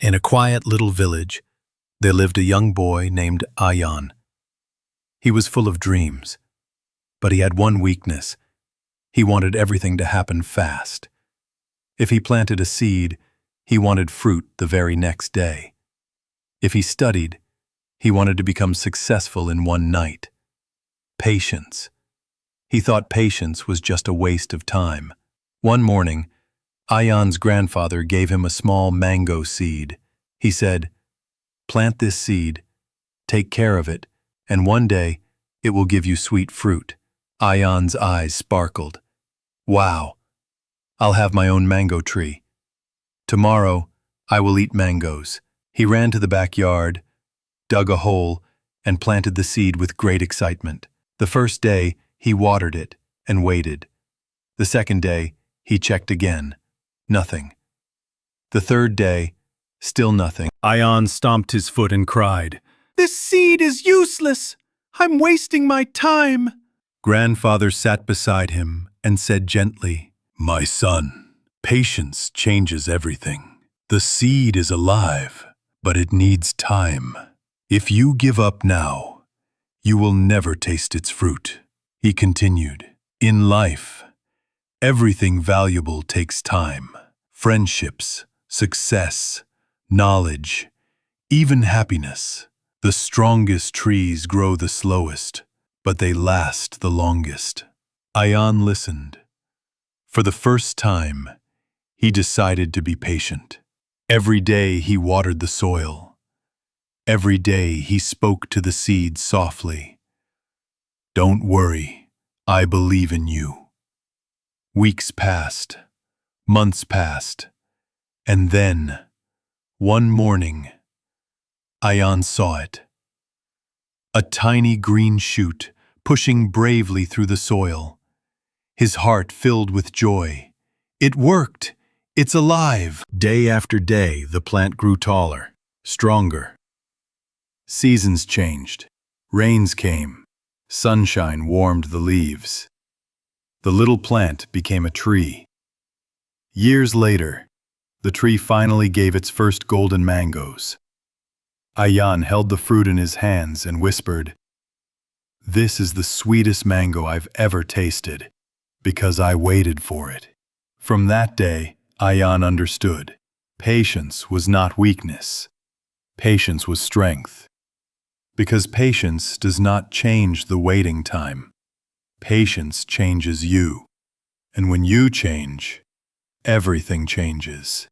In a quiet little village, there lived a young boy named Ayan. He was full of dreams, but he had one weakness. He wanted everything to happen fast. If he planted a seed, he wanted fruit the very next day. If he studied, he wanted to become successful in one night. Patience. He thought patience was just a waste of time. One morning, Ayan's grandfather gave him a small mango seed. He said, "Plant this seed, take care of it, and one day it will give you sweet fruit." Ayan's eyes sparkled. "Wow, I'll have my own mango tree. Tomorrow I will eat mangoes." He ran to the backyard, dug a hole, and planted the seed with great excitement. The first day, he watered it and waited. The second day, he checked again. Nothing. The third day, still nothing. Ayan stomped his foot and cried, "This seed is useless! I'm wasting my time!" Grandfather sat beside him and said gently, "My son, patience changes everything. The seed is alive, but it needs time. If you give up now, you will never taste its fruit." He continued, "In life, everything valuable takes time. Friendships, success, knowledge, even happiness. The strongest trees grow the slowest, but they last the longest." Ayan listened. For the first time, he decided to be patient. Every day he watered the soil. Every day he spoke to the seed softly. "Don't worry, I believe in you." Weeks passed, months passed, and then, one morning, Ayan saw it. A tiny green shoot pushing bravely through the soil. His heart filled with joy. It worked! It's alive! Day after day, the plant grew taller, stronger. Seasons changed. Rains came. Sunshine warmed the leaves. The little plant became a tree. Years later, the tree finally gave its first golden mangoes. Ayan held the fruit in his hands and whispered, "This is the sweetest mango I've ever tasted, because I waited for it." From that day, Ayan understood. Patience was not weakness. Patience was strength. Because patience does not change the waiting time. Patience changes you. And when you change, everything changes.